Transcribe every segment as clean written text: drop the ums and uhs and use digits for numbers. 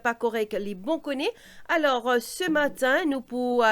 Pas correct, les bons connaît. Alors, ce matin, nous pour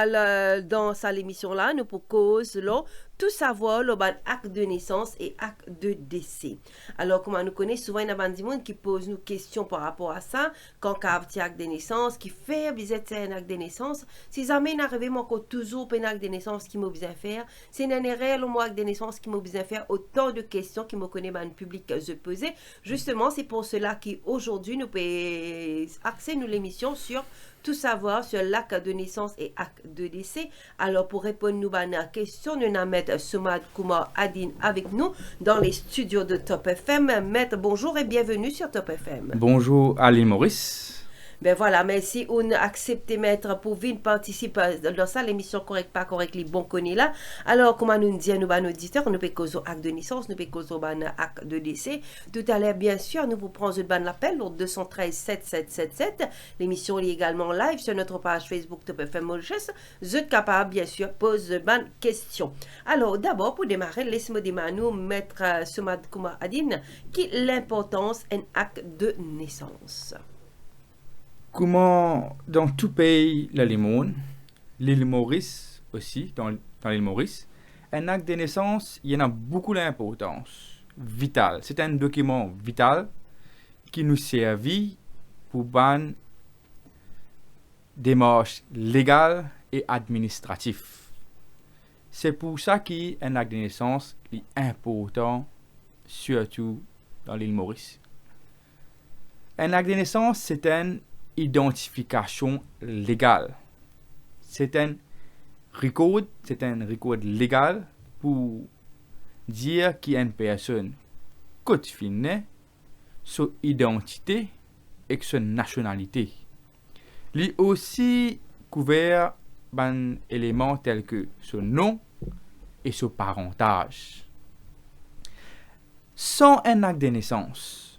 dans cette émission-là, nous pour cause là, tout savoir le ban acte de naissance et acte de décès. Alors, comment nous connaît souvent il y a des gens qui posent nous questions par rapport à ça, quand il y a acte de naissance, qui fait visiter un acte de naissance, si jamais n'arrive moi toujours un acte de naissance qui m'a besoin faire, c'est un réel moi acte de naissance qui m'a besoin faire autant de questions qui me connaît dans le public se poser. Justement, c'est pour cela qu'aujourd'hui nous pouvons axer nous l'émission sur tout savoir sur l'acte de naissance et acte de décès. Alors, pour répondre nous à la question, nous allons mettre Soumad Koumar Adine avec nous dans les studios de Top FM. Maître, bonjour et bienvenue sur Top FM. Bonjour Ali Maurice. Ben voilà, merci on accepte maître pour venir participer dans ça l'émission correct pas correct les bons connus là. Alors comment nous dit nous ban auditeurs, nous peut causer acte de naissance, nous peut causer ban acte de décès. Tout à l'heure bien sûr, nous vous prenons une ban l'appel au 213 7777. L'émission est également live sur notre page Facebook Top FM Mauritius. Vous êtes capable bien sûr poser ban question. Alors d'abord pour démarrer, laissez-moi démarrer nous mettre Soumad Koumar Adine qui l'importance un acte de naissance. Comment dans tout pays le monde, l'île Maurice aussi, dans l'île Maurice, un acte de naissance, il y en a beaucoup d'importance vitale. C'est un document vital qui nous servit pour ban démarches légales et administratives. C'est pour ça qu'un acte de naissance est important, surtout dans l'île Maurice. Un acte de naissance, c'est une identification légale. C'est un record légal pour dire qu'il y a une personne codifiée, son identité et son nationalité. Il est aussi couvert par des éléments tels que son nom et son parentage. Sans un acte de naissance,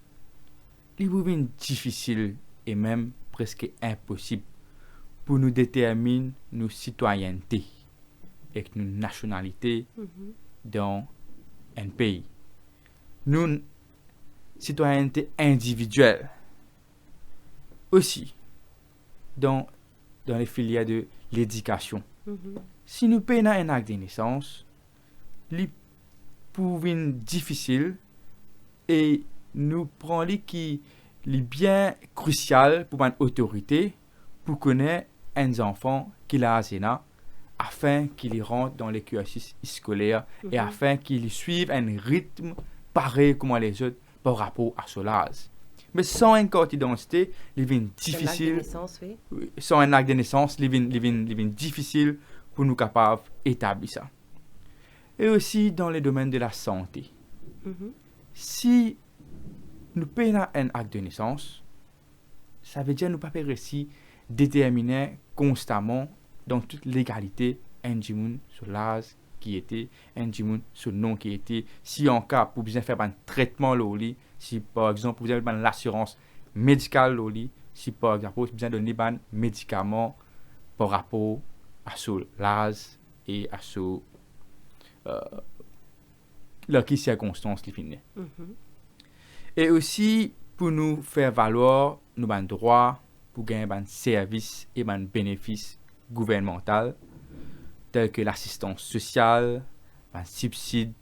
il est difficile et même presque impossible pour nous déterminer nos citoyennetés et nos nationalités dans un pays. Nos citoyennetés individuelles aussi dans les filières de l'éducation. Si nous payons un acte de naissance, il est difficile et nous prenons qui est bien crucial pour une autorité pour connaître un enfant qui a un afin qu'il rentre dans les cursus scolaires et afin qu'il suive un rythme pareil comme les autres par rapport à son âge. Mais sans une carte d'identité, il est difficile. Sans un acte de naissance, il est difficile pour nous capables d'établir ça. Et aussi dans le domaine de la santé. Si nous payons un acte de naissance, ça veut dire que nous ne pouvons pas réussir à déterminer constamment dans toute légalité un monde sur l'âge qui était, un monde sur le nom qui était, si en cas pour besoin faire un traitement loli, si par exemple pour besoin de l'assurance médicale loli, si par exemple pour besoin de donner un médicament par rapport à son l'âge et à son les circonstances qui finissent. Et aussi pour nous faire valoir nos droits pour gagner des services et des bénéfices gouvernementaux tels que l'assistance sociale, des subsides,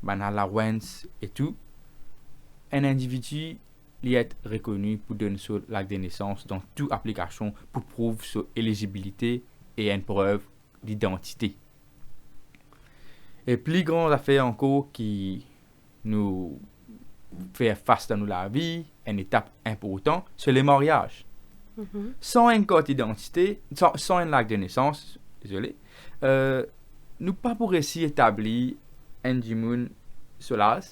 des allowances et tout. Un individu est reconnu pour donner son acte de naissance dans toute application pour prouver son éligibilité et une preuve d'identité. Et plus grande affaire encore qui nous faire face dans la vie, une étape importante, c'est le mariage. Sans une carte d'identité, sans un acte de naissance, nous pas pour réussir à établir un monde sur l'âge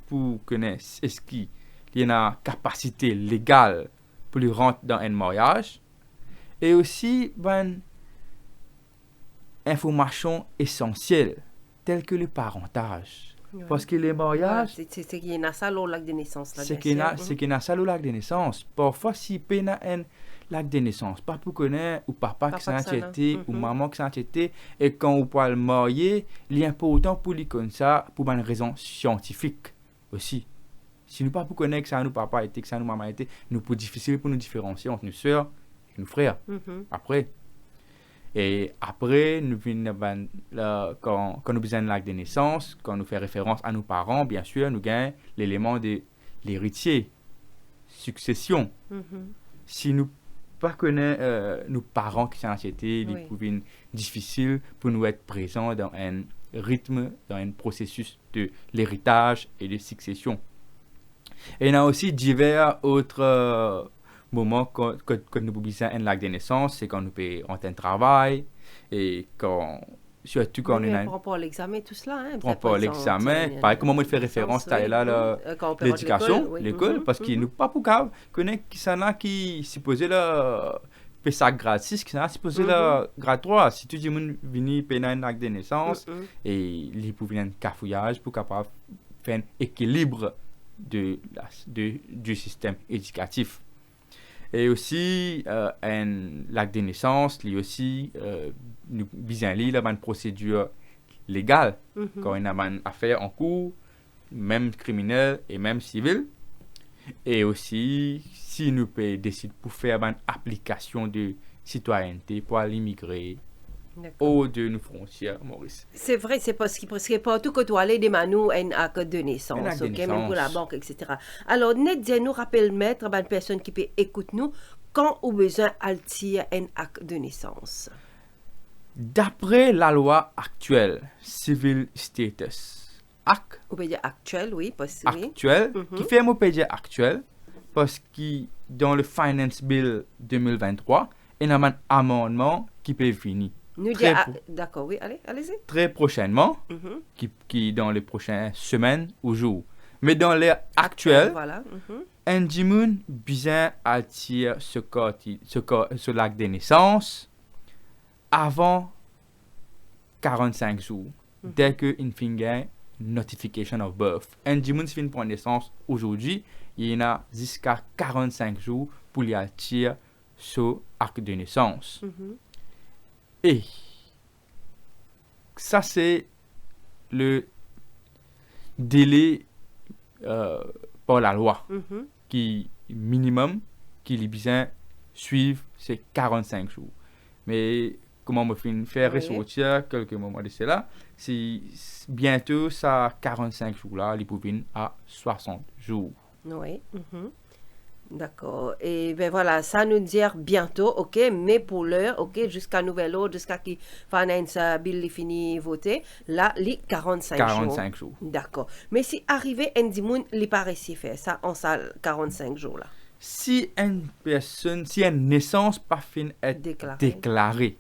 pour connaître est-ce qu'il y a une capacité légale pour lui rentrer dans un mariage et aussi informations essentielles telles que le parentage. Parce que les mariages, c'est qu'il y a un seul acte de naissance. C'est qu'il y a un seul acte de naissance. Parfois, si il y a un acte de naissance, pas pour connaître ou papa qui s'en été ou maman qui s'en été, et quand on peut le marier, il est important pour lui comme ça, pour une raison scientifique aussi. Si nous pas pour connaître que ça nous papa était, que ça nous maman était, nous pour difficile pour nous différencier entre nos sœurs et nos frères. Après. Et après, nous venons, quand nous besoin de l'acte de naissance, quand nous faisons référence à nos parents, bien sûr, nous gagnons l'élément de l'héritier, succession. Si nous pas connaissons nos parents qui sont en société, il pouvait être difficile pour nous être présents dans un rythme, dans un processus de l'héritage et de succession. Et il y a aussi divers autres moments que nous pouvons un acte de naissance, c'est quand nous pouvons rentrer un travail et surtout quand on a prend pas l'examen tout cela prend pas l'examen pareil comme moi je fais référence à l'éducation l'école parce qu'il nous pas pour connaître qui ça là qui supposé là payer ça gratis qui ça supposé là gratuit si tu dis mon venir payer un acte de naissance et il peut venir un cafouillage pour capable faire un équilibre du système éducatif. Et aussi, l'acte de naissance, lui aussi, nous besoin de une procédure légale. Quand on a une affaire en cours, même criminelle et même civile. Et aussi, si nous décidons pour faire une application de citoyenneté pour l'immigrer au-delà de nos frontières, Maurice. C'est vrai, c'est parce que partout que tu allais demander un acte de naissance, même pour la banque, etc. Alors, nous rappelle mettre une personne qui peut écouter nous quand on a besoin d'altier un acte de naissance. D'après la loi actuelle, Civil Status Act. On peut dire actuel, oui. Actuel, qui fait mon dire actuel, parce que dans le Finance Bill 2023, il y a un amendement qui peut venir. D'accord, oui, allez-y. Très prochainement, qui dans les prochaines semaines ou jours. Mais dans l'ère actuelle, un dimoun besoin attire ce acte de naissance avant 45 jours, dès qu'il finit notification of birth. Un dimoun qui finit pour naissance aujourd'hui, il y en a jusqu'à 45 jours pour lui attirer ce acte de naissance. Et ça, c'est le délai par la loi qui minimum qui est besoin suivre, c'est 45 jours. Mais comment me faire ressortir quelques moments de cela, c'est bientôt ça 45 jours là, il peut venir à 60 jours. Oui. D'accord. Et ben voilà, ça nous dit bientôt, ok, mais pour l'heure, ok, jusqu'à nouvel ordre, jusqu'à qui finance bill est fini voter, là, les 45 jours. D'accord. Mais si arrivé un dimoun, il pas réussi faire ça en salle 45 jours là. Si une personne, si une naissance pas fin être déclarée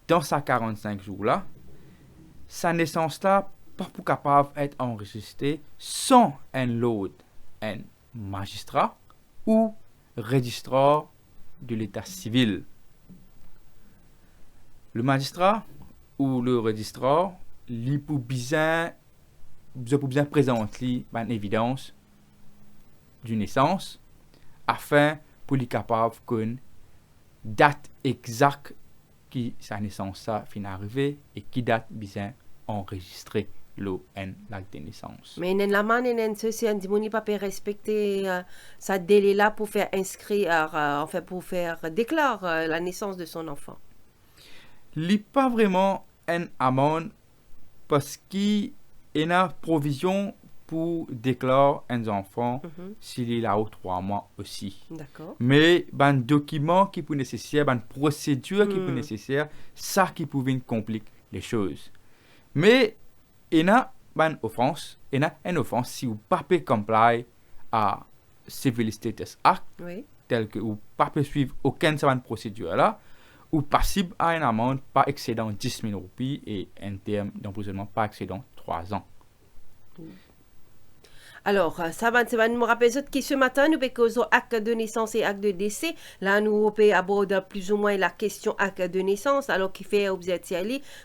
dans sa 45 jours là, sa naissance là pas pour capable être enregistrée sans un load, un magistrat ou registrar de l'état civil. Le magistrat ou le registrar, il peut bien présenter une évidence de naissance afin pour lui capable qu'une date exacte qui sa naissance ça fin arrivé et qui date bien enregistrée l'acte de naissance. Mais la manne si un dimoni pas peut respecter sa délai là pour faire inscrire pour faire déclarer la naissance de son enfant. Il n'est pas vraiment une amende parce qu'il y a provision pour déclarer un enfant s'il est là aux 3 mois aussi. D'accord. Mais un document qui peut nécessaire, une procédure qui peut nécessaire, ça qui peut compliquer les choses. Mais il y a une offense si vous ne pouvez pas comply à Civil Status Act, tel que vous ne pouvez pas suivre aucune procédure là, ou passible à une amende pas excédant 10 000 roupies et un terme d'emprisonnement pas excédant 3 ans. Alors, ça va nous rappeler que ce matin, nous avons acte de naissance et acte de décès. Là, nous abordons plus ou moins la question acte de naissance. Alors, qui fait objet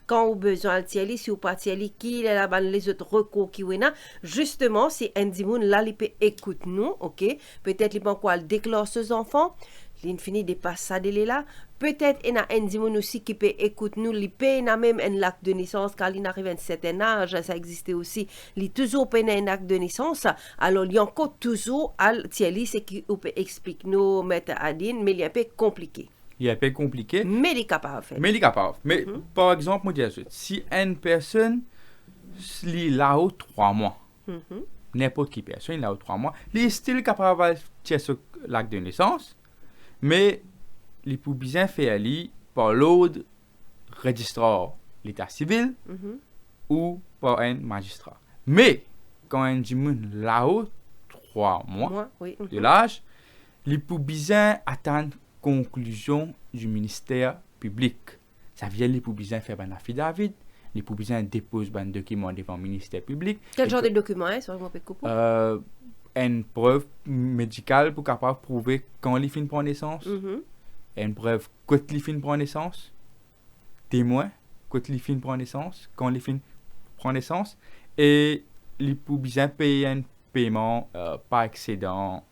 quand vous besoin de si vous pas qui est les autres recours qui sont justement, si un dimoun là, il peut écouter nous, ok? Peut-être il peut quoi déclare ses enfants. L'infini dépasse ça délai là. Peut-être il y a un dimon aussi qui peut écouter nous, il peut même un acte de naissance quand il arrive à un certain âge, ça existe aussi. Il toujours peut un acte de naissance. Alors il y a encore toujours al tieli c'est qui peut expliquer nous mettre Adine, mais il est un peu compliqué. Il est un peu compliqué. Mais il est capable de faire. Mais il est capable. Mais par exemple, moi, je dis, si une personne est là-haut 3 mois, n'importe qui personne là-haut 3 mois, il est still capable de faire ce l'acte de naissance, mais il peut bien faire par l'autre registrar l'état civil ou par un magistrat. Mais quand un dimanche là-haut 3 mois de l'âge, il peut bien attendre conclusion du ministère public. Ça veut dire qu'il peut bien faire un affidavit, il peut bien déposer un document devant le ministère public. Quel genre de document est-ce que une preuve médicale pour capable prouver quand il finit prendre naissance, une preuve quand il finit prendre naissance, témoin quand il finit prendre naissance, quand il finit prendre naissance, et il peut bien payer un paiement pas excédant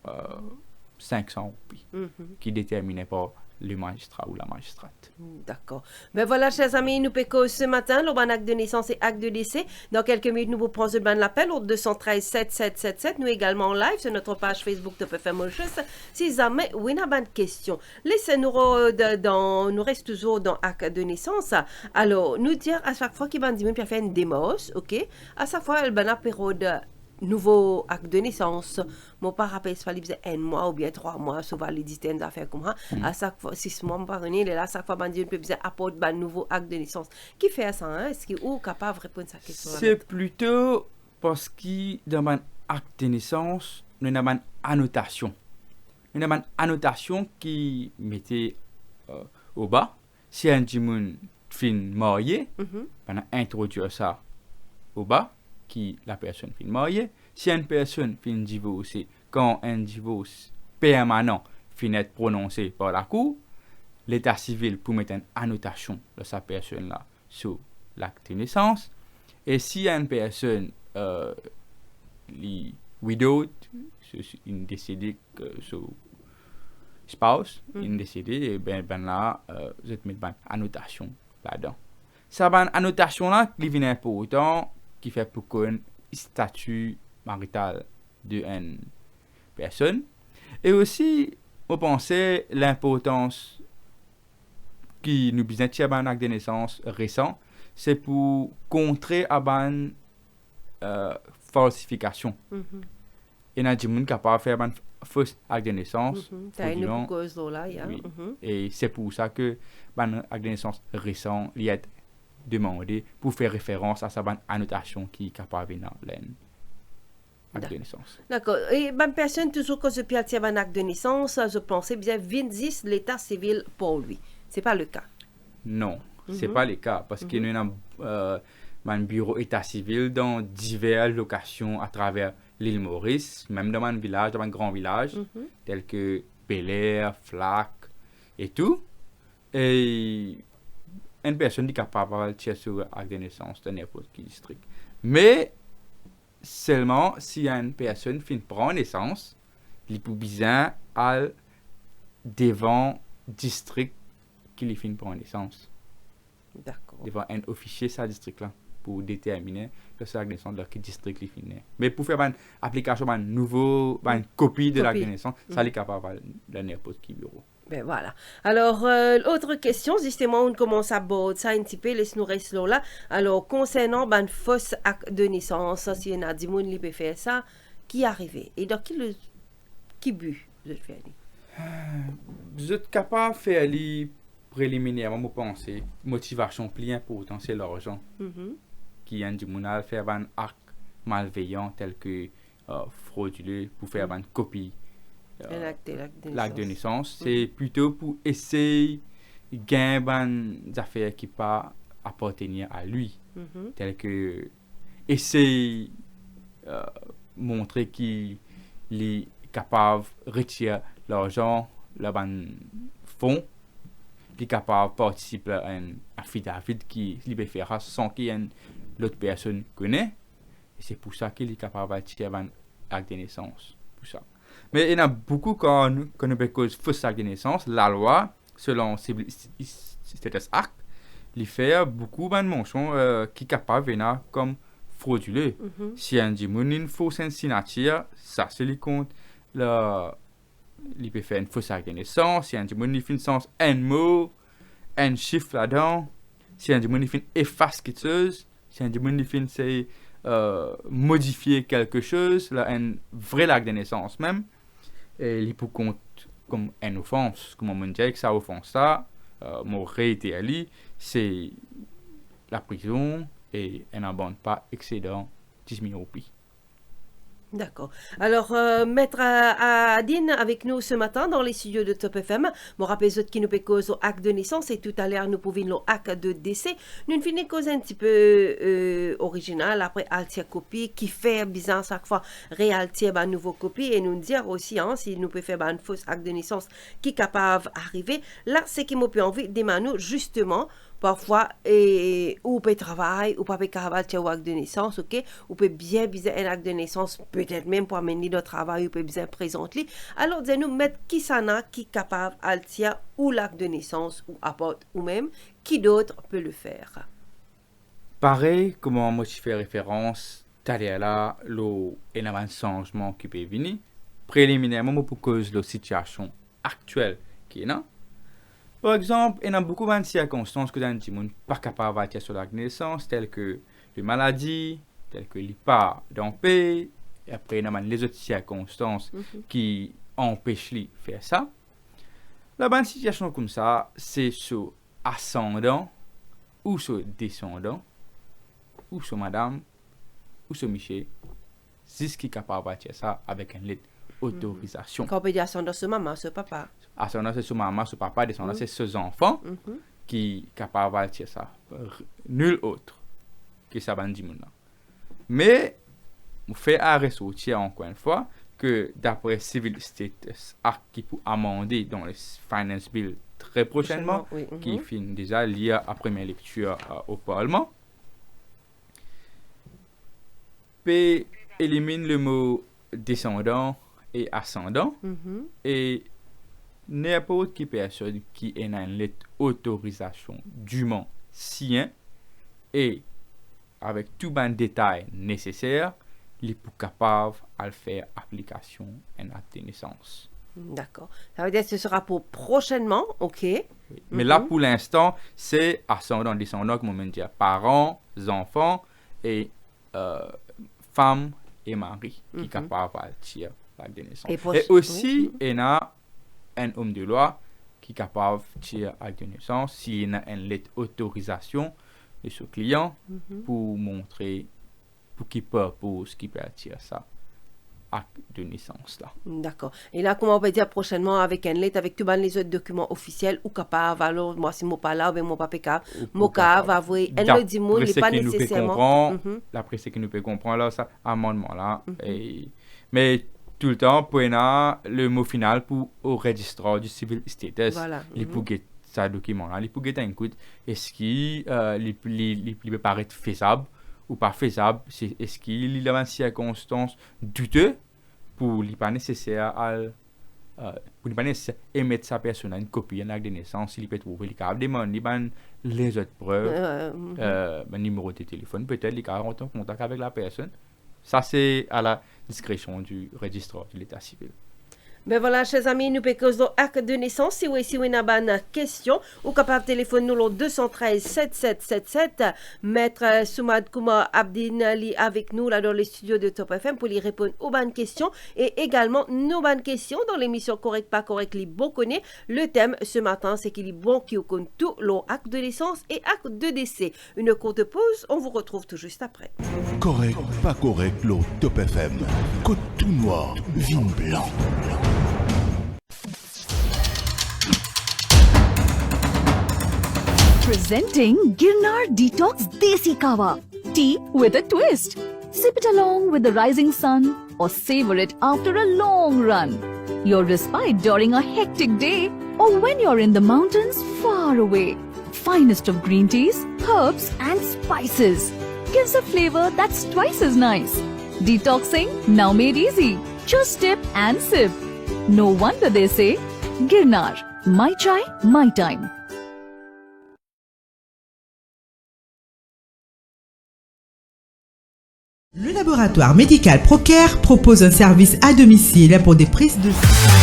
500 roupies, qui est déterminé par le magistrat ou la magistrate. D'accord. Ben voilà, chers amis, nous pécons ce matin, le ban acte de naissance et acte de décès. Dans quelques minutes, nous vous prenons le ban l'appel au 213 7777. Nous également en live sur notre page Facebook de PFM Mauritius. Si jamais vous avez une question, laissez-nous nous reste toujours dans acte de naissance. Alors, nous dire à chaque fois qu'il va dire faire une démos, ok? À chaque fois, il va période nouveau acte de naissance, mon père rappelle pas faisait 1 mois ou bien 3 mois, souvent les dizaines d'affaires comme ça. À chaque fois 6 mois, mon père il est là, à chaque fois bandit peut bien apporter un nouveau acte de naissance. Qui fait ça hein? Est-ce qu'il est capable de répondre à cette question? C'est plutôt parce que dans un acte de naissance, nous avons une annotation. Nous avons une annotation qui mettait au bas. Si un dimanche fin marié, on a introduit ça au bas. Qui la personne fin mariée. Si une personne fin divorcée, quand un divorce permanent fin être prononcé par la cour, l'état civil peut mettre une annotation de sa personne là sur l'acte de naissance. Et si une personne widowed, une décédée sur spouse, une décédée, et ben là, je vais mettre une annotation là-dedans. Ça va une annotation là qui vient important qui fait pour qu'on statut marital d'une personne. Et aussi, on pensait l'importance qui nous besoin de un acte de naissance récent, c'est pour contrer à une falsification. Et il y a des gens qui sont capables de faire un faux acte de naissance. Et c'est pour ça que un acte de naissance récent il est demandé pour faire référence à sa annotation qui est capable de l'acte de naissance. D'accord. Et une personne, toujours quand je peux un acte de naissance, je pensais bien 26 l'état civil pour lui. Ce n'est pas le cas. Non, ce n'est pas le cas parce qu'il y a un bureau état civil dans diverses locations à travers l'île Maurice, même dans un village, dans un grand village, tel que Bel Air, Flac et tout. Et une personne est capable de tirer sur l'acte de naissance de n'importe quel district. Mais seulement si une personne finit prendre naissance, il peut bien aller devant le district qui finit prendre naissance. D'accord. Devant un officier de ce district-là pour déterminer le acte de naissance de quel district il finit. Mais pour faire une application, une copie de l'acte de naissance, ça est capable de n'importe quel bureau. Ben voilà. Alors, autre question, justement, on commence à aborder ça un petit peu, laisse-nous rester là. Alors, concernant un faux acte de naissance, si on a dit moun qui peut faire ça, qui est arrivé? Et donc, qui but vous êtes fait? Vous êtes capable de faire préliminairement, vous pensez, motivation plus importante, c'est l'argent. Qui a dit moun à faire un acte malveillant tel que frauduleux pour faire une copie. L'acte de naissance, c'est plutôt pour essayer de gagner des affaires qui ne pas appartenir à lui. Tel que essayer de montrer qu'il est capable de retirer l'argent, le fonds, qu'il est capable de participer à un affidavit qui peut faire sans qu'il l'autre personne connaisse. Et c'est pour ça qu'il est capable de tirer un acte de naissance. Pour ça. Mais il y en a beaucoup quand nous cause fausse acte de naissance, la loi, selon Status Act, il fait beaucoup de mentions qui sont capables de comme frauduleux. Si on dit une fausse signature, ça c'est le compte. Il peut faire une fausse acte de naissance. Si on dit une sens un mot, un chiffre là-dedans. Si on dit une efface quelque chose. Si on dit une c'est modifier quelque chose, là, un vrai acte de naissance même. Et il peut compte comme une offense. Comme on dit que ça offense ça, mon réité c'est la prison et elle n'abonne pas excédant 10 000 roupies. D'accord. Alors, Maître Adine avec nous ce matin dans les studios de Top FM. Je rappelle qui nous peut cause au acte de naissance et tout à l'heure nous pouvons le acte de décès. Nous finissons cause un petit peu original après altia copie qui fait bizarre chaque fois réaltier une nouvelle copie et nous dire aussi si nous pouvons faire un faux acte de naissance qui est capable d'arriver. Là, c'est qui m'a pu envie de nous justement. Parfois, ou peut travailler, ou pas peut acte de naissance, ok? Ou peut bien un acte de naissance, peut-être même pour amener le travail, ou peut bien présenter. Alors, nous mettre qui s'en a, qui est capable d'altier ou l'acte de naissance, ou apporte, ou même, qui d'autre peut le faire. Pareil, comment moi je fais référence, t'as là, il y a un changement qui peut venir, préliminairement pour cause de la situation actuelle qui est là. Par exemple, il y a beaucoup de circonstances que les gens ne sont pas capables de sur la naissance, telles que les maladies, telles que les pas d'en paix, et après il y a les autres circonstances qui empêchent de faire ça. La bonne situation comme ça, c'est sur ascendant, ou sur descendant, ou sur madame, ou sur Michel, c'est ce qui est capable de faire ça avec une lettre autorisation. Quand on peut dire ascendant sur maman, sur papa. Ascendant c'est sur maman, sur papa, descendant c'est sur enfants qui sont capables de faire ça. Nul autre que ça va dire maintenant. Mais, on fait ressortir encore une fois que d'après Civil Status Act qui peut amender dans le Finance Bill très prochainement, qui finit déjà lié à première lecture au Parlement, peut éliminer le mot descendant et ascendant et n'importe qui personne qui a une lettre d'autorisation dûment sienne et avec tout les détails nécessaires, il est capable de faire application en acte de naissance. D'accord. Ça veut dire que ce sera pour prochainement, ok. Oui. Mais là, pour l'instant, c'est ascendant, descendant, comme on dit, parents, enfants et femmes et mari qui sont capables de tirer l'acte de naissance. Et aussi, il y a un homme de loi qui est capable de tirer l'acte de naissance s'il y a une lettre d'autorisation de ce client pour montrer pour qui purpose qui peut tirer ça acte de naissance là. D'accord. Et là, comment on peut dire prochainement avec une lettre, avec tous les autres documents officiels ou capable, alors moi si moi pas là, ou moi pas pécable, moi capable avouer, elle le dit moi, il n'est pas nécessairement. D'après ce que nous peut comprendre là, ça amendement là. Mais tout le temps, pour le mot final pour au registraire du civil status, il peut get ça document là, il peut get un coup. Est-ce qu'il peut paraître faisable ou pas faisable, est-ce qu'il y a une circonstance douteuse pour ne pas nécessaire émettre sa personne à une copie d'un acte de naissance, il peut trouver les câbles, demander les autres preuves, numéro de téléphone, peut-être les cas rentrer en contact avec la personne. Ça, c'est à la discrétion du registraire de l'état civil. Ben voilà, chers amis, nous pécosons acte de naissance. Si vous avez une question, ou capable de téléphoner nous le 213 7777. Maître Soumad Kouma Abdine Ali avec nous là dans les studios de Top FM pour lui répondre aux bonnes questions et également nos bonnes questions dans l'émission Correct pas correct les bon connaît. Le thème ce matin c'est qu'il est bon qui compte tout l'acte de naissance et acte de décès. Une courte pause, on vous retrouve tout juste après. Correct pas correct le Top FM. Côte tout noir, vin blanc. Presenting Girnar Detox Desi Kawa. Tea with a twist. Sip it along with the rising sun or savor it after a long run. Your respite during a hectic day or when you're in the mountains far away. Finest of green teas, herbs and spices. Gives a flavor that's twice as nice. Detoxing now made easy. Just dip and sip. No wonder they say, Girnar, my chai, my time. Le laboratoire médical Procare propose un service à domicile pour des prises de sang.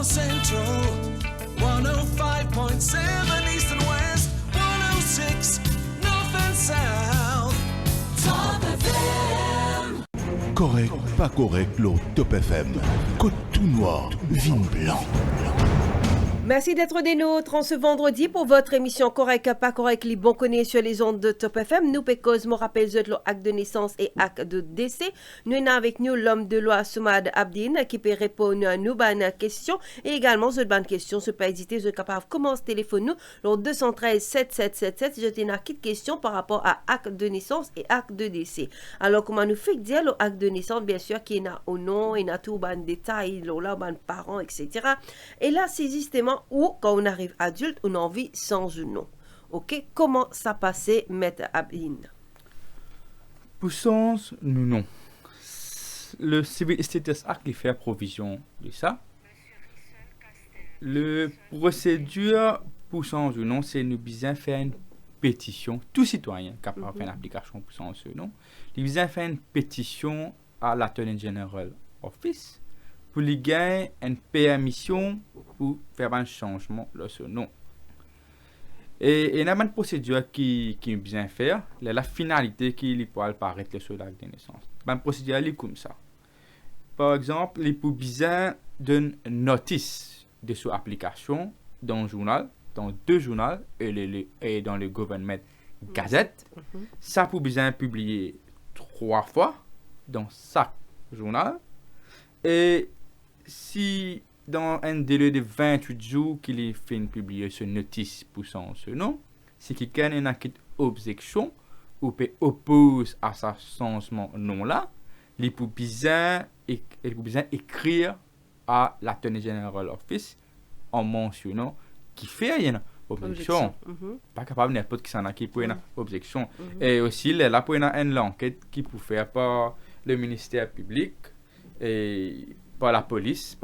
Central, 105.7 East and West, 106 North and South. Top FM. Correct, pas correct, le Top FM. Côte tout noir, vin blanc. Merci d'être des nôtres en ce vendredi pour votre émission Correct, pas correct, les bons connais sur les ondes de Top FM. Nous, Pécose, me rappelle le acte de naissance et acte de décès. Nous avons avec nous l'homme de loi Soumad Abdine qui peut répondre à nos bonnes questions et également cette bonne question. Ce pas hésiter, vous êtes capable de commencer téléphone nous le 213 7777. Je t'ai une petite question par rapport à acte de naissance et acte de décès. Alors, comment nous fait dire le acte de naissance, bien sûr, qui est au nom, il y a tout bon détail, là, bon parents, etc. Et là, c'est justement ou quand on arrive adulte, on a envie sans un nom. Ok, comment ça passait, Maître Abdine? Pour sens, nous non. Le Civil Status Act il fait provision de ça. Le procédure pour sens ou non, c'est nous besoin faire une pétition. Tout citoyen capable de faire une application pour sens ou non, il besoin faire une pétition à l'Attorney General Office pour lui gagner une permission pour faire un changement de ce nom. Et il y a une procédure qui est bien faire, la finalité qui peut apparaître sur l'acte de naissance. Une procédure est comme ça. Par exemple, il peut besoin d'une notice de son application dans le journal, dans deux journaux et dans le Government Gazette. Ça peut besoin publier 3 fois dans chaque journal. Et si dans un délai de 28 jours qu'il est fait publier ce notice pour son nom, si quelqu'un a une objection ou peut oppose à ce changement nom-là, il peut besoin écrire à l'Attorney General Office en mentionnant qui fait une objection. Pas capable n'importe qui s'en a qui peut une objection. Et aussi, là, pour une enquête qui peut faire par le ministère public et par la police,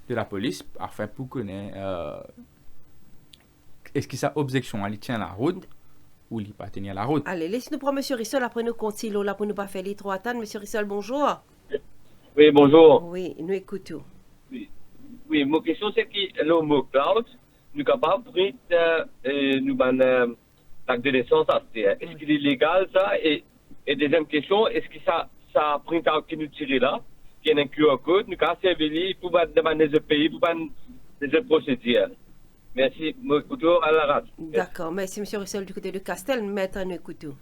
de la police, afin pour connaître est-ce que sa objection elle tient la route ou il pas tenir la route. Allez, laisse-nous prendre M. Rissol, après nous continuons là pour ne pas faire les 3 temps. M. Rissol, bonjour. Oui, bonjour. Oui, nous écoutons. Oui, ma question c'est que le mot cloud, nous sommes capables de nous l'acte de naissance. Est-ce qu'il est légal ça? Et deuxième question, est-ce que ça print out qui nous tire là? Qui est un QR code, nous avons servi pour demander des pays, pour des procédures. Merci, mon écouteur à la radio. D'accord, merci M. Rissol du côté de Castel, maintenant nous écoutons.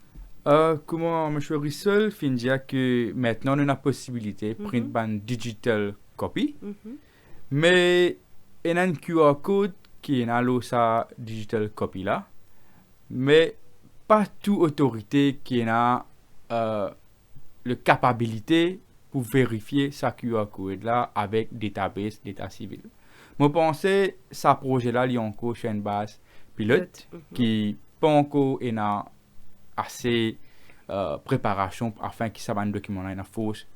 Comment M. Rissol fin dire que maintenant on a la possibilité de prendre une digital copy, mais il y a un QR code qui est dans sa digital copy là, mais pas toute autorité qui a la capacité pour vérifier sa QR code là avec database d'état civil. Je pense que ce projet-là est encore sur une base pilote qui pas encore assez préparation afin que ça va un document là une force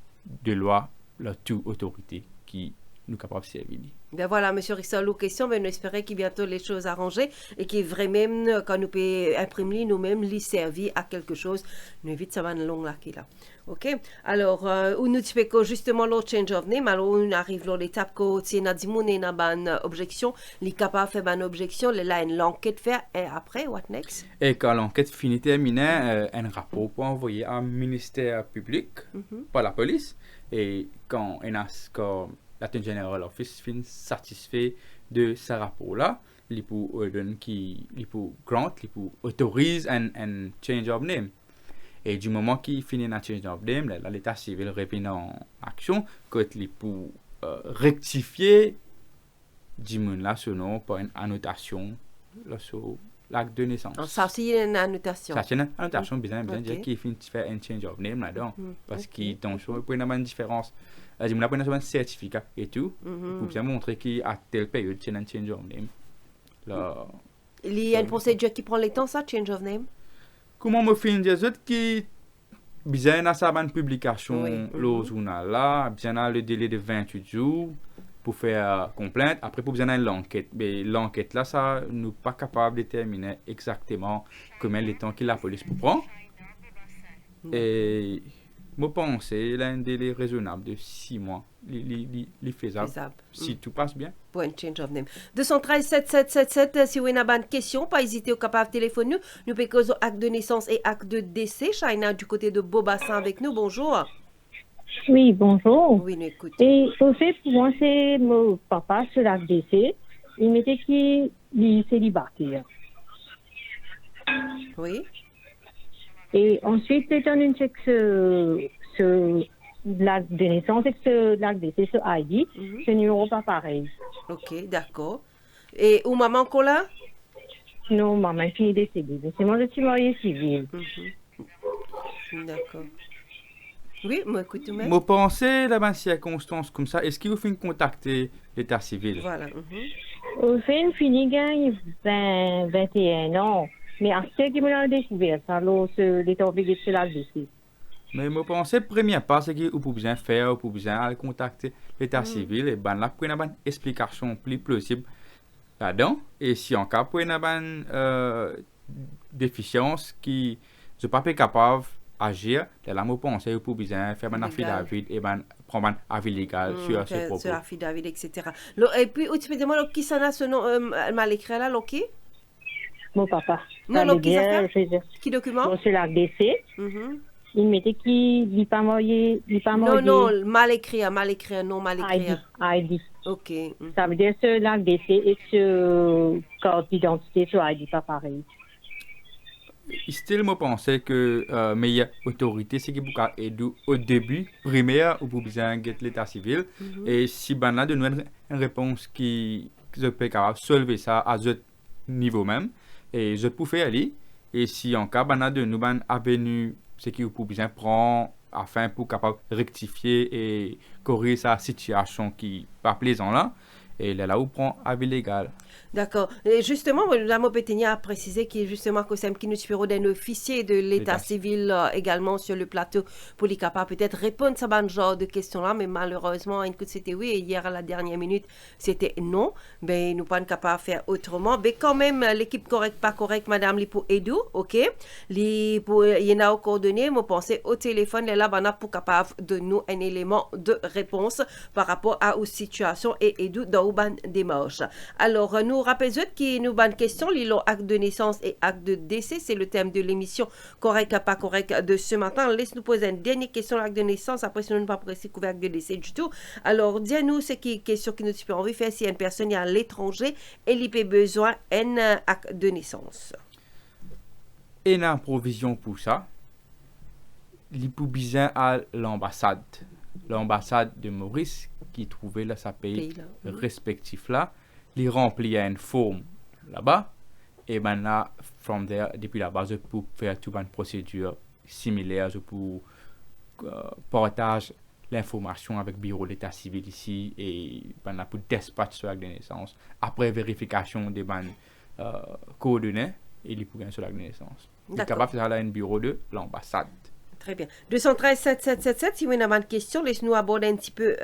de loi la toute autorité qui nous capable de servir. Ben voilà, M. Rissol, aux questions, ben nous espérons qu'il bientôt les choses arrangées et qu'il vraiment, quand nous pouvons imprimer nous-mêmes, les servir à quelque chose, nous évite ça va une longue là qui là. Ok? Alors, où nous disons justement le change of name, alors on arrive à l'étape que si on a dit mon une objection, les capable de faire une objection, là une l'enquête faire et après, what next? Et quand l'enquête finit terminée, un rapport pour envoyer à un ministère public par la police et quand on a l'Attorney General Office fin satisfait de ce rapport-là, il peut grant, il peut autoriser un change of name. Et du moment qu'il finit un change of name, l'État civil revient en action, quand il peut rectifier du monde là ce nom par une annotation là sur l'acte de naissance. Ça aussi, il y a une annotation. Ça, c'est une annotation bien Ok. dire qu'il faut faire un change of name là-dedans. Parce ok. qu'il y a une différence. Je me rappelle un certificat et tout, pour bien montrer qu'à telle période, c'est un change of name. Là, Il y a une procédure qui prend le temps, ça, change of name? comment me fait des autres qui bien à sa bonne publication Oui, le journal là, bien à le délai de 28 jours pour faire complainte, après pour bien à l'enquête. Mais l'enquête là, ça nous pas capable de déterminer exactement combien de temps que la police peut prendre. Et je pense qu'il a un délai raisonnable de 6 mois, il faisable, Faisable. si tout passe bien. Pour un change of name. 213 7777, si vous avez une question, pas hésiter au capable de téléphoner nous. Nous pouvons causer acte de naissance et acte de décès. China du côté de Beaubassin avec nous. Bonjour. Oui, bonjour. Oui, nous écoutons. Et au fait, pour moi, c'est mon papa sur la décès. Il m'était qui est célibataire. Oui. Et ensuite, étant donné que l'acte de naissance et que l'acte de décès sur ID, ce numéro pas pareil. Ok, d'accord. Et où maman qu'on là? Non, maman qui est décédée. C'est moi, je suis mariée civile. D'accord. Oui, moi écoute même. Je pense dans une circonstance comme ça, est-ce qu'il vous fait contacter l'état civil? Voilà. Au fait, une fille gagne 21 ans. Mais à ce qui me l'a découvert, alors l'état obligé de la décès. Mais je pense que la première part, c'est que vous pouvez bien faire, vous pouvez bien aller contacter l'état civil et ben là, pour une explication plus plausible là-dedans. Et si en cas pour une déficience qui ne pas capable d'agir, là, je pense que vous pouvez bien faire un affidavit et ben prendre un avis légal sur ce propos. Sur affidavit, etc. Et puis, tu peux dire qui ça a ce nom mal écrit là, qui? Mon papa. Non, qui ça fait? Qui document? Bon, c'est l'acte de décès. Il m'était qui n'est pas marié, Non, mal écrit, non mal écrit. ID. Ok. Ça veut dire que l'acte de décès et que carte d'identité sur ID pas pareil. Still, je pense que meilleure autorité, c'est que vous aider au début, primaire, vous besoin de l'état civil. Et si ben là, de nous une réponse qui peut capable solver ça à ce niveau même, et je peux faire aller. Et si en cas ben là, de nous ben avenue, c'est que vous pouvez bien prendre afin pour capable rectifier et corriger sa situation qui pas plaisant là. Et là, on prend avis légal. D'accord. Et justement, Mme Pétenia a précisé qu'il est justement que c'est qui nous numéro d'un officier de l'état civil également sur le plateau pour les capables peut-être répondre à ce genre de questions-là, mais malheureusement, une coup c'était oui et hier à la dernière minute c'était non. Ben nous pas capables de faire autrement. Mais quand même l'équipe correcte pas correcte, Madame Lipo Edou, ok. Il y en a aux coordonnées, moi pensez au téléphone là bana pour capable de nous un élément de réponse par rapport à une situation et Edou dans une démarche. Alors nous rappelons qui nous bonne question, l'îlot acte de naissance et acte de décès, c'est le thème de l'émission correct pas correct de ce matin. Laisse-nous poser une dernière question l'acte de naissance, après sinon nous ne pas précis couvert acte de décès du tout. Alors dis-nous ce qui question qui nous peut envie faire si une personne est à l'étranger et il a besoin d'un acte de naissance. Et une provision pour ça, il peut besoin à l'ambassade de Maurice qui trouvait là sa pays respectif là. Il remplit une forme là-bas et ben là, from there, depuis là-bas, je peux faire toute une procédure similaire, je peux partager l'information avec le bureau d'état civil ici et ben là, pour dispatch sur l'acte de naissance. Après vérification des coordonnées, il peut gagner sur l'acte de naissance. Il est capable de faire là un bureau de l'ambassade. Très bien. 213 7777, si vous avez une question, laissez-nous aborder un petit peu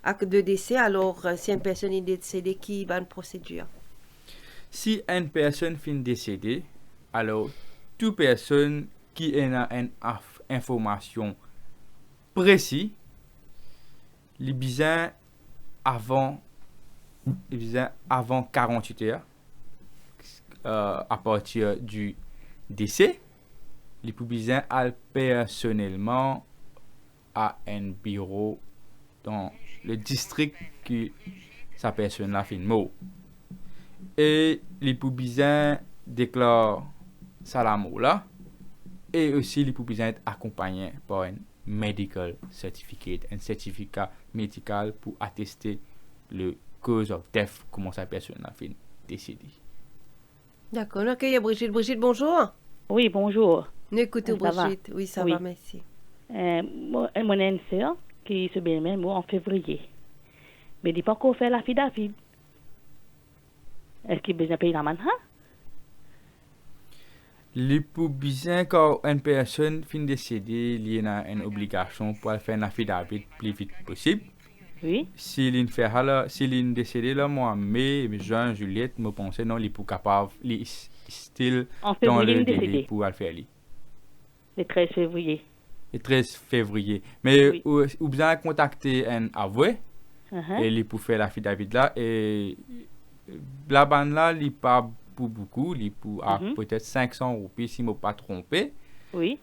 acte de décès. Alors, si une personne est décédée, qui va une procédure? Si une personne finit décédée, alors toute personne qui a une information précise, les besoins avant 48 heures à partir du décès, les besoin aller personnellement à un bureau dans le district que sa personne là fait mot. Et les besoin déclare salamo là et aussi les besoin être accompagné par un medical certificate, un certificat médical pour attester le cause of death, comment sa personne a fait décédé. D'accord. Nous accueillons Brigitte. Brigitte, bonjour. Oui, bonjour. Nous écoutons Ça va? Brigitte. Oui, ça Oui. va, merci. Moi, on a une sœur qui se bénit moi en février. Mais il n'a pas encore fait la fille David. Est-ce qu'il a besoin de payer la manha? Les pour bien quand une personne fin décédée, il y a une obligation pour faire un affidavit plus vite possible. Oui. S'il est décédé là, moi, mai, juin, juillet, je pense non, il est pour capable, il est still En dans février, le il est délai décédé. pour le faire. Le 13 février. Le 13 février. Mais Oui. ou bien contacter un avoué et il pour faire l'affidavit là et la bande là, il pas pour beaucoup, il pour peut-être 500 roupies si je ne me pas trompé. Oui.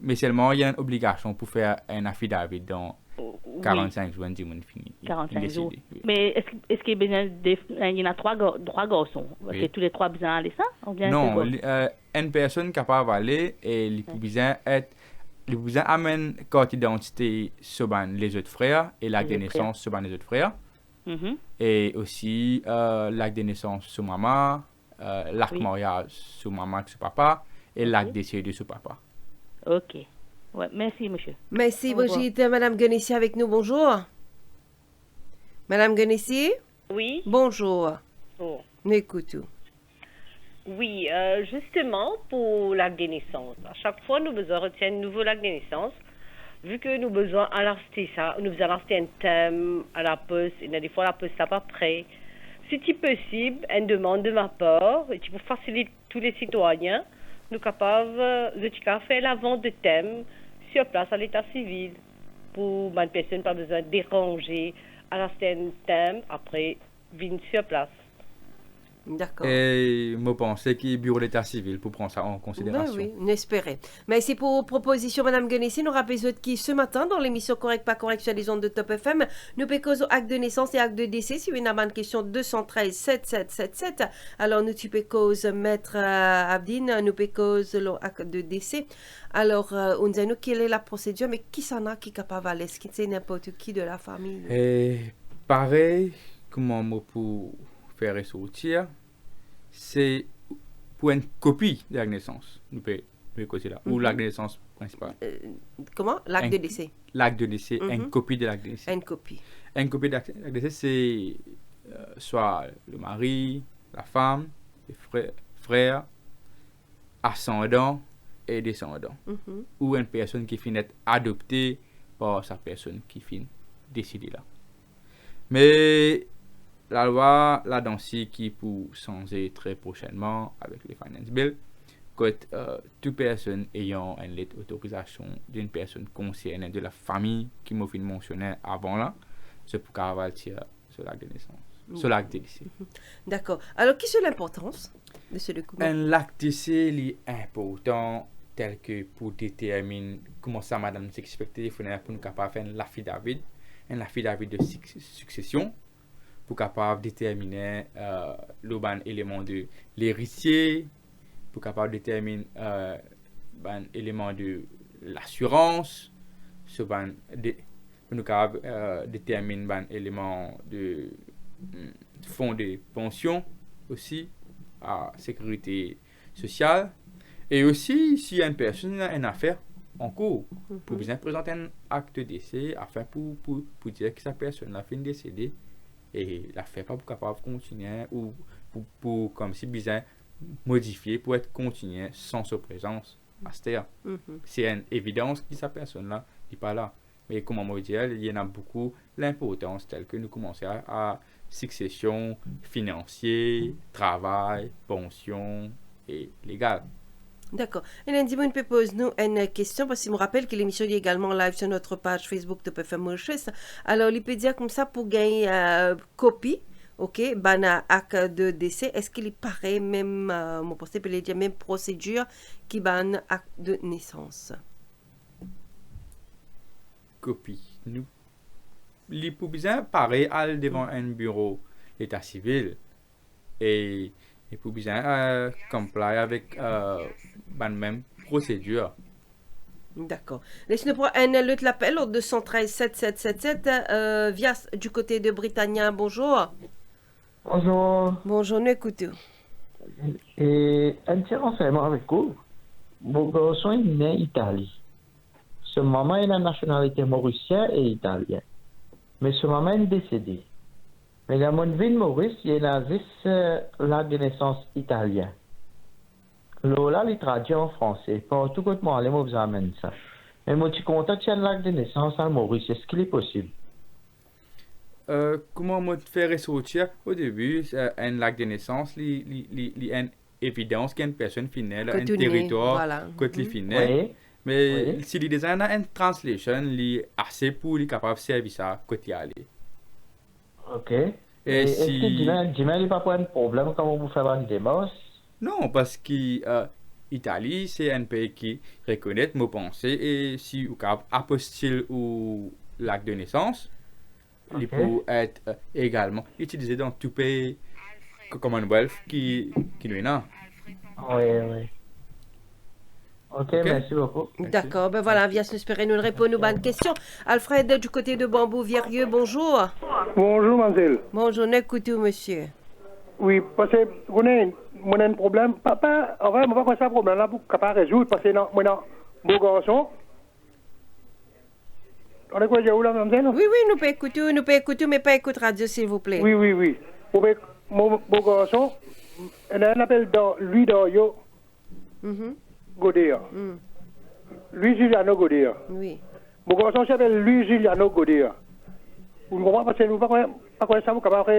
Mais seulement il y a une obligation pour faire un affidavit dans Oui. 45 jours, dit mon fini. 45 jours. Décédé, oui. Mais est-ce qu'il y a besoin il y en a trois garçons? Oui. C'est tous les trois besoin d'aller ça? Ou bien Non, c'est quoi? une personne capable d'aller et il peut besoin être il peut besoin amener carte d'identité sur les autres frères et l'acte de Les autres frères. naissance sur les autres frères Mhm. et aussi l'acte de naissance sur maman, l'acte Oui. mariage sur maman sur papa et l'acte décédé sur papa. Ok. Ouais, merci, monsieur. Merci, Au revoir. Brigitte. Madame Genessi avec nous, bonjour. Madame Genessi, Oui, bonjour. bon. Nous écoutons. Oui, justement, pour l'acte de naissance. À chaque fois, nous besoin retenir un nouveau acte de naissance. Vu que nous besoin alerter ça, nous besoin alerter un thème à la poste, et des fois la poste n'est pas prêt. Si c'est possible, une demande de ma part, et pour faciliter tous les citoyens, nous sommes capables de faire la vente de thèmes sur place à l'état civil. Pour une personne, pas besoin de déranger, alerter un thème, après, venir sur place. D'accord. Et je pense que le bureau d'état civil pour prendre ça en Ben considération. oui, on espérait. Merci pour vos propositions, Madame Genessi. Nous rappelons qui ce matin, dans l'émission Correct, pas correct sur les ondes de Top FM, nous pécosons acte de naissance et acte de décès. Si vous avez une question 213 7777, alors nous tu pécoses Maître Abdine, nous pécoses l'acte de décès. Alors, on nous quelle est la procédure, mais qui s'en a qui est capable à l'aise, qui c'est n'importe qui de la famille. Et pareil, comment on peut faire ressortir, c'est pour une copie de la naissance, nous pouvons causer là, ou la naissance principale. Comment? L'acte Un- de décès. L'acte de décès, Mhm. une copie de l'acte de décès. Une copie. Une copie de l'acte de décès, c'est soit le mari, la femme, les frères, ascendants et descendants. Mhm. Ou une personne qui finit adoptée par sa personne qui finit décédée là. Mais la loi là-dedans qui pour changer très prochainement avec les finance bill, que toute personne ayant une lettre d'autorisation d'une personne concernée de la famille qui m'a fait mentionner avant là, c'est pour qu'elle va tirer sur l'acte de naissance, sur l'acte de décès. D'accord. Alors, qui c'est l'importance de ce document? Un acte de décès est important tel que pour déterminer comment ça madame s'expecte, il faut pour nous capable faire un affidavit de succession pour capable déterminer le bon élément de l'héritier, pour capable déterminer bon élément de l'assurance, ce bon pour nous capable déterminer bon élément de fonds de pension aussi à sécurité sociale et aussi si une personne a une affaire en cours pour bien présenter un acte de décès afin pour dire que sa personne a fait décédé et l'affaire pas pour capable continuer ou pour comme si besoin modifier pour être continué sans sa présence à cette heure. C'est une évidence que sa personne là n'est pas là, mais comme on dit il y en a beaucoup l'importance telle que nous commençons à succession financière, travail, pension et légal. D'accord. Et lundi, on peut poser nous une question parce qu'il me rappelle que l'émission est également live sur notre page Facebook Top FM Mauritius. Alors, il peut dire comme ça pour gagner copie, ok, ben acte de décès, est-ce qu'il est pareil, même, mon poste peut dire même procédure qui ban acte de naissance? Copie. Nous, les pour bien pareil aller devant un bureau d'état civil et pour bien comply avec la même procédure. D'accord. Laisse-nous prendre un autre appel au 213 7777 via du côté de Britannia. Bonjour. Bonjour. Bonjour, nous écoutons. Et un petit renseignement avec vous. Mon garçon est né en Italie. Ce maman est la nationalité mauricienne et italienne. Mais ce maman est décédé. Mais dans mon ville Maurice, il y a la de naissance italien. Là, il traduit en français. Pour tout compte, moi, vous amène ça. Mais moi, tu contactes un l'acte de naissance en Maurice. Est-ce qu'il est possible? Comment me faire ressortir au début un acte de naissance, une évidence qu'une personne finale, un territoire, voilà. côté final. Mais si il y a une translation, il est assez pour être capable de servir ça côté aller. Ok. Et est-ce si... que il n'y a pas un problème quand vous faites une démarche? Non, parce que l'Italie, c'est un pays qui reconnaît mes pensées et si vous avez apostille ou l'acte de naissance, il peut être également utilisé dans tout pays Commonwealth qui nous est là. Oui. Ok, merci beaucoup. D'accord, ben voilà, viens espérer nous répondre aux bonnes questions. Alfred, du côté de Bambou-Vierieux, bonjour. Bonjour, mademoiselle. Bonjour, écoutez, monsieur. Oui, parce que on a un problème. Papa, en vrai, on va commencer un problème là pour capable résoudre parce que moi, mon garçon. On est quoi, j'ai où là, mademoiselle? Oui, nous pouvons écouter, mais pas écouter radio, s'il vous plaît. Oui. Mon garçon, on a un appel dans lui dans yo. Godéa. Lui Giuliano Godéa. Oui. Mon garçon s'appelle lui Giuliano Godéa. Vous ne comprenez pas parce que nous pas quoi ça vous capable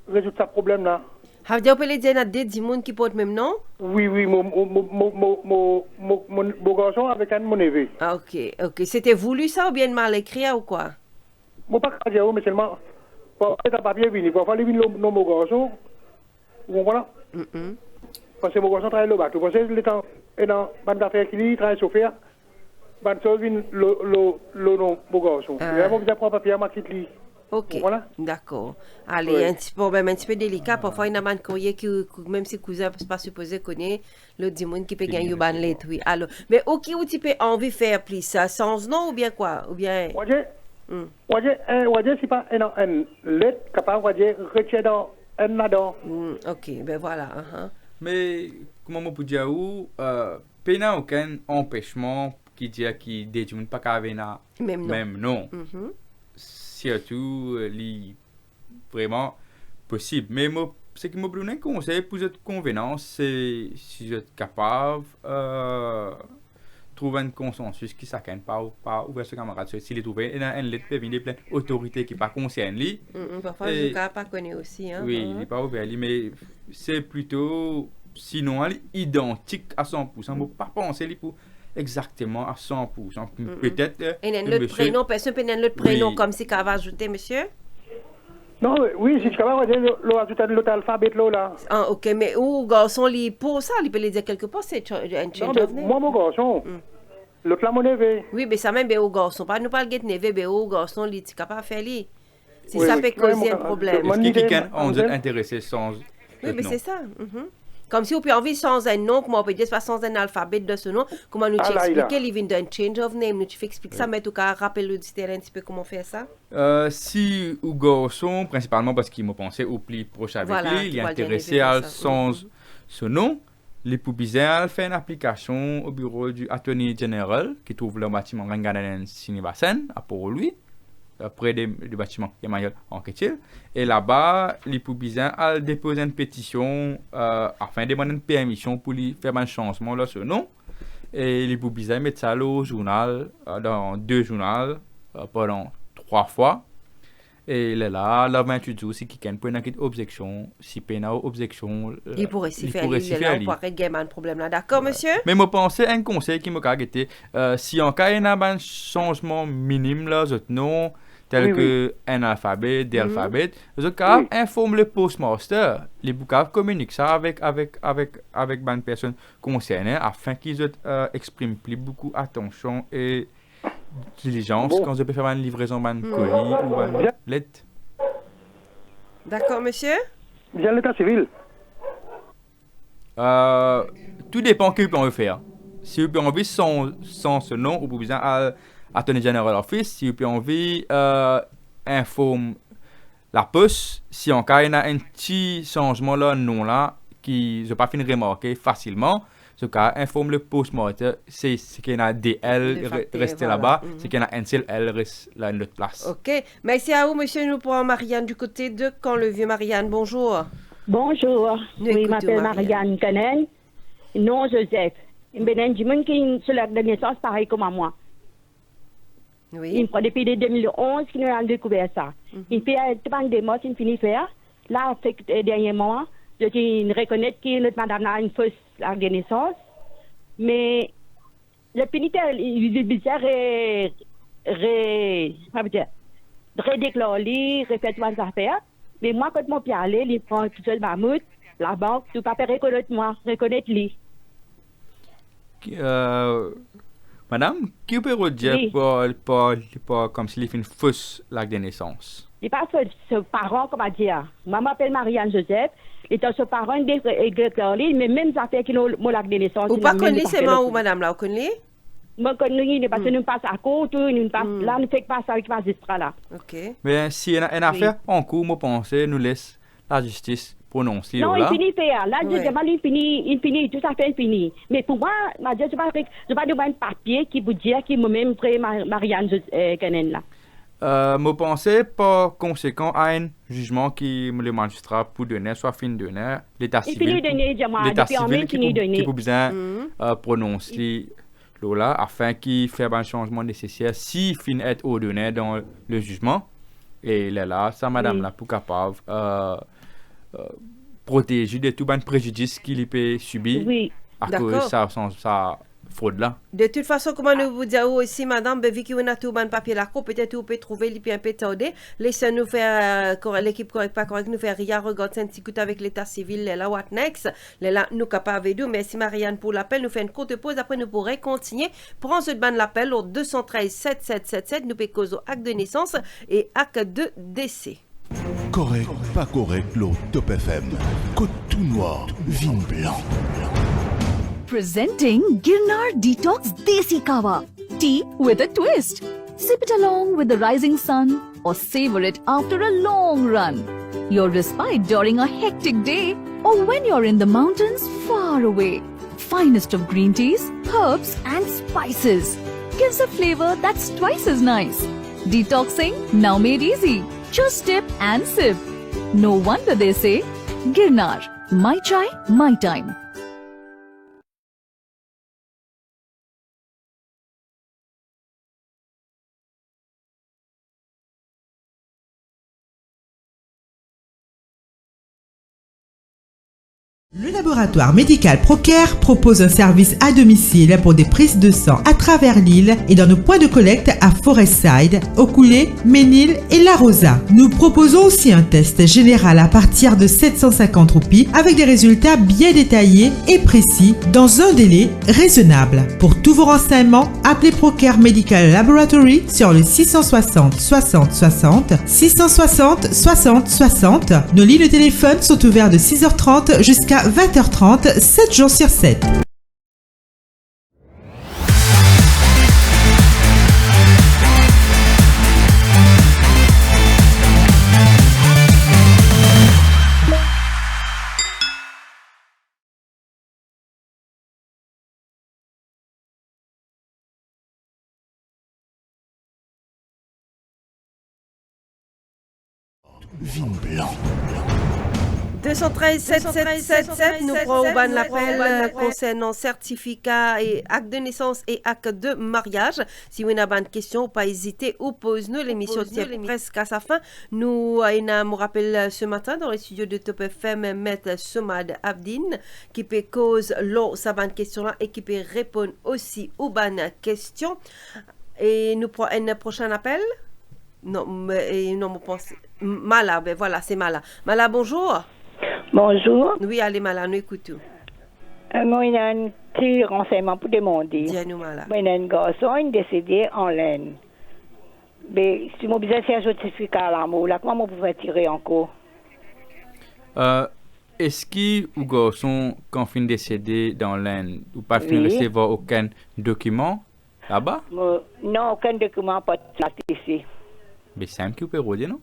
résoudre ce problème là. Vous pouvez dire des gens qui portent même nom? Oui, mon garçon avec un mon neveu. Ah, ok. C'était voulu ça ou bien mal écrit ou quoi? Moi pas dire mais seulement pour faire un papier venir pour faire venir mon garçon. Vous comprenez? Parce que mon garçon travaille le bateau. Parce que le temps et dans bande d'affaires qui travaille chauffeur, bande ça vient le nom mon garçon. Il va bien prendre papier ma quitte lui. Ok, voilà. D'accord. Allez, un petit problème un petit peu délicat. Parfois, il y a un courrier qui, même si le cousin n'est pas supposé connaître, le dimanche qui peut gagner une lettre, oui. Alors, mais ok, où tu peux envie de faire plus ça, sans nom ou bien quoi? Ou bien... c'est pas une lettre capable de retirer dans un là-dedans. Ok, ben voilà. Mais, comment on peut dire où, il n'y a aucun empêchement qui dit que des gens ne peuvent pas avoir même nom. Surtout, vraiment possible. Mais ce qui me donne un conseil pour cette convenance, c'est si vous êtes capable de trouver un consensus qui s'accorde pas ouvert ce camarade. S'il est trouvé, il y a une lettre qui vient plein d'autorités qui ne concernent lui. Parfois, je ne pas connaître aussi. Hein, oui, il n'est pas ouvert, mais c'est plutôt, sinon, identique à 100%. Je ne peux pas penser pour exactement à 100%. Peut-être. Et le prénom, personne peut le prénom comme si qu'on va ajouter, monsieur? Non, oui, si tu vas ajouter l'autre alphabet là. Ah, ok, mais où garçon, pour ça, il peut le dire quelque part, c'est un change of name. Moi, mon garçon, l'autre là, mon neveu. Oui, mais ça même, au garçon, pas nous parler de neveu, mais au garçon, il est capable de faire lui. Si ça peut causer un problème. Est-ce que quelqu'un en est intéressé sans. Oui, mais c'est ça. Comme si on peut envie sans un nom, comment on peut dire, pas sans un alphabet de ce nom, comment nous expliquer, il vient d'un change of name, nous tu fais expliquer ça, mais en tout cas, rappelle l'auditeur un petit peu comment faire ça. Si au garçon, principalement parce qu'il m'a pensé au plus proche avec lui, il est intéressé à sans ce nom, les poubisaires fait une application au bureau du attorney general qui trouve le bâtiment Ranganen Sinivasen, pour lui. Près du bâtiment Emmanuel en Quetil. Et là-bas, les poubisains ont déposé une pétition afin de demander une permission pour lui faire un changement de ce nom. Et les poubisains mettent ça au journal, dans 2 journaux, pendant 3 fois. Et là, le 28 jours, si quelqu'un peut avoir une objection, si il y a une objection, il pourrait s'y faire. Il pourrait gagner un problème là. D'accord, monsieur? Mais je pense un conseil qui m'a arrêté. Si en cas il y a un changement minime, là, non, tel que un alphabet, des alphabets, vous avez informer le postmaster. Les bouquins communiquent ça avec une personne concernée afin qu'ils expriment plus beaucoup attention et diligence quand je peux faire une livraison d'un colis ou une lettre. D'accord, monsieur? Bien l'état civil. Tout dépend que vous pouvez faire. Si vous pouvez envie sans ce nom, vous pouvez besoin Attorney General Office. Si vous pouvez envie informe la poste. Si en cas il y a un petit changement là, nom là, qui n'ont pas fini de remarquer facilement. Ce cas informe le post-mortem, c'est qu'il y a DL resté là-bas, c'est qu'il y a un seul L reste là à une autre place. Ok, merci à vous, monsieur. Nous prenons Marianne du côté de Quand le Vieux. Marianne, bonjour. Bonjour, Nous oui, je écoutons m'appelle Marianne Canen, non Joseph. Il y a des gens qui sont de naissance pareil comme à moi. Oui. Il prend depuis 2011 qu'il a découvert ça. Il fait tout des mots, il finit faire. Là, dernièrement, je reconnais que notre madame a une fausse acte de naissance. Mais le pénitentiaire, il est bizarre redéclaré, refait toutes les affaires. Mais moi, quand mon pied allait, il prend tout seul mammouth, la banque, tout pas reconnaître moi, reconnaître lui. Madame, qui peut vous dire pas comme s'il fait une fausse acte de naissance? Il n'est pas ce parent, comment dire. Moi, je m'appelle Marianne Joseph. Il est ce parent déclaré, mais même affaires qui ont l'acte de naissance. Vous pas connaissez seulement où, madame, là, vous connaissez? Moi, je connais, parce que nous passons à côté, nous passons là, nous ne faisons pas ça avec le magistrat là. Ok. Mais si une affaire en cours, moi, pense, nous laisse la justice prononcer. Non, là. il finit faire. Là, justement, il finit, tout à fait fini. Mais pour moi, je ne vais pas demander un papier qui vous dit que moi-même, Marianne Canen là. Je pensais par conséquent à un jugement qui le magistrat pour donner, soit fin donner, l'état civil qui peut besoin prononcer là afin qu'il fasse un changement nécessaire si fin est ordonné dans le jugement. Et là, ça madame là pour capable protéger de tout un préjudice qu'il peut subir à cause de sa fraude là. De toute façon, comment nous vous dire aussi, madame, vu qu'on a tout bon papier là, peut-être vous pouvez trouver les un peu tardé. Laissez-nous faire l'équipe correcte, pas correcte, nous faire rien, regarder un petit coup avec l'état civil, là, what next. Là, nous capables de. Merci Marianne pour l'appel. Nous faisons une courte pause. Après, nous pourrons continuer. Prends ce ban l'appel au 213 7777. Nous pouvons causer acte de naissance et acte de décès. Correct, pas correct, l'eau Top FM. Côte tout noir, vin blanc. Presenting Girnar Detox Desi Kawa. Tea with a twist. Sip it along with the rising sun or savor it after a long run. Your respite during a hectic day or when you're in the mountains far away. Finest of green teas, herbs and spices. Gives a flavor that's twice as nice. Detoxing now made easy. Just dip and sip. No wonder they say, Girnar, my chai, my time. Le laboratoire médical Procare propose un service à domicile pour des prises de sang à travers l'île et dans nos points de collecte à Forestside, Okoulé, Ménil et La Rosa. Nous proposons aussi un test général à partir de 750 roupies avec des résultats bien détaillés et précis dans un délai raisonnable. Pour tous vos renseignements, appelez Procare Medical Laboratory sur le 660 60 60 660 60 60. Nos lignes de téléphone sont ouvertes de 6h30 jusqu'à 20h30, 7 jours sur 7. Vin blanc. 213 7777, nous prenons l'appel concernant certificat et acte de naissance et acte de mariage. Si vous avez une question, pas hésiter ou pose-nous. L'émission tient presque à sa fin. Nous me rappelle ce matin dans les studios de Top FM, Maître Somad Abdin, qui peut cause sa bonne question là et qui peut répondre aussi aux bonnes questions. Et nous prenons un prochain appel. Non, je pense. Mala, ben voilà, c'est Mala. Mala, bonjour. Bonjour. Oui, allez, Mala, nous écoutons. Moi, il y a un petit renseignement pour demander. Dis-nous, Mala. Moi, il y a un garçon, il est décédé en laine. Mais si mon besoin de faire un certificat à l'amour, là, comment je pourrais tirer encore? Est-ce que le garçon, quand il est décédé dans laine, ou pas fin recevoir aucun document là-bas? Non, aucun document, pas de ici. Mais c'est simple que vous pouvez redire, non?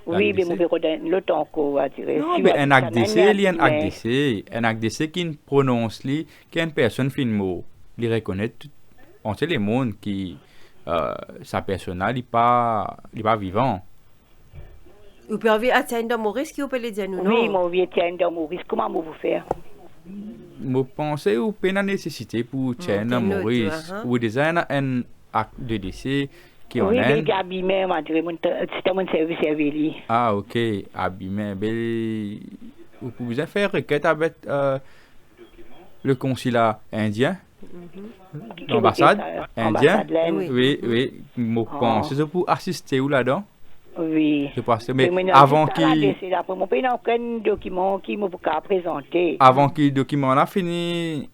Oui, mais mon bureau le temps qu'on va dire. Non, mais un acte d'essai, il y a un acte d'essai. Un acte d'essai qui prononce, qui est une personne fin mot. Il reconnaît, on sait les mondes qui, sa personne, il n'est pas vivant. Vous pouvez atteindre Maurice qui vous peut le dire nous, non? Oui, moi, je atteindre Maurice. Comment vous faire? Je pense que vous avez la nécessité pour atteindre Maurice. Vous déjà un acte de décès qui en est. Oui, mais abîmé, c'était mon service servi. Ah, ok, abîmé. Vous pouvez faire requête avec le consulat indien, l'ambassade indienne. Oui, je pense que c'est pour assister ou là-dedans. Oui. Je pense, mais avant qu'il... Avant que le document a fini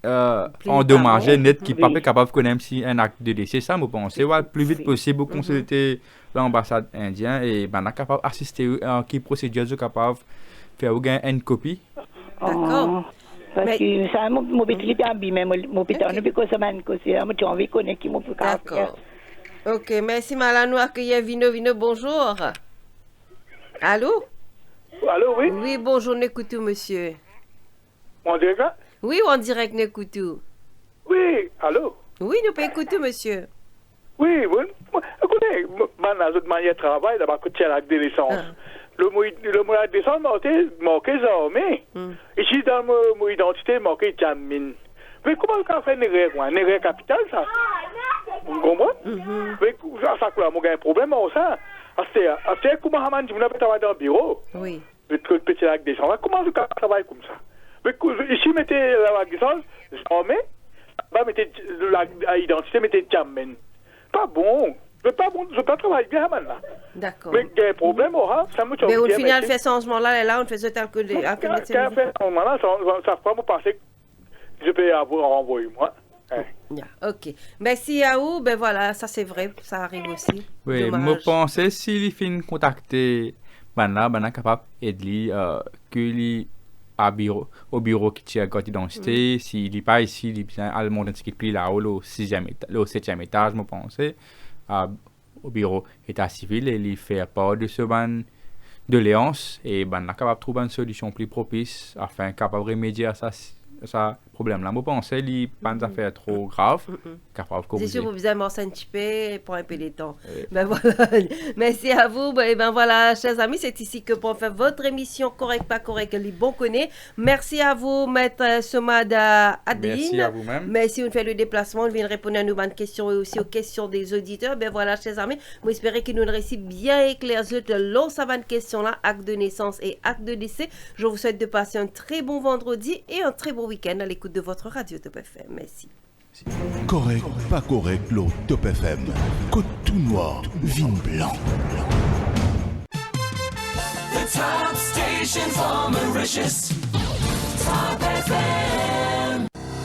endommagé, net qui n'est pas capable de connaître si un acte de décès, ça, je pense. C'est le plus vite possible pour consulter l'ambassade indienne et on est capable d'assister à qui procédure est capable de faire une copie. D'accord. Parce que ça, mon petit abîmé, mon petit parce que ça m'a envie de connaître qui m'a pu faire. D'accord. Ok, merci Malano, accueillir Vino, bonjour. Allô? Allô, oui? Oui, bonjour, n'écoutez monsieur. En direct? Oui, en direct, n'écoutez. Oui, allô? Oui, nous pouvons écouter, monsieur. Oui, écoutez, de manière de travail, d'abord, que tu as la dénaissance. Le mois de décembre, marqué Zarmé. Ici, dans mon identité, marqué Jammin. Mais comment on fait une erreur capitale, ça? Vous comprenez? Mais ça, mon gars, un problème, ça. C'est comment on travaille dans le bureau? Oui. Le petit lac des gens. Comment on travaille comme ça? Mais ici, mettez la lac des gens, mais mettez l'identité, mettez Jammin. Pas bon. C'est pas travailler bien maintenant. D'accord. Mais il y a un problème, ça me mais au final, fait changement-là, et là, on faisait tel que les. Quand on fait changement-là, ça va me passer. Je peux avoir renvoyé, moi. Ok. Merci à vous. Ben voilà, ça c'est vrai, ça arrive aussi. Oui, je pense que s'il finit de contacter, ben capable d'aider qu'il au bureau qui tient carte d'identité. S'il n'est pas ici, il est à le monde qui plie là-haut, au 7e étage, je pense. Au bureau état civil et il fait part de ce doléance et ben capable de trouver une solution plus propice afin capable de remédier à ça problème là. Je pense que c'est pas une affaire trop grave. C'est sûr, vous avez un petit peu pour un peu de temps. Ben voilà. Merci à vous. Ben voilà, chers amis, c'est ici que pour faire votre émission correct pas correct les bons connaît. Merci à vous, maître Somada Adeline. Merci à vous-même. Merci, on fait le déplacement, on vient répondre à nos bonnes questions et aussi aux questions des auditeurs. Ben voilà, chers amis, moi j'espère que nous réussi bien éclairci de l'eau savane question là, acte de naissance et acte de décès. Je vous souhaite de passer un très bon vendredi et un très bon week-end à l'écoute de votre radio Top FM. Merci. Correct, pas correct, l'eau Top FM. Côte tout noir, vin blanc. The top station for Mauritius. Top FM.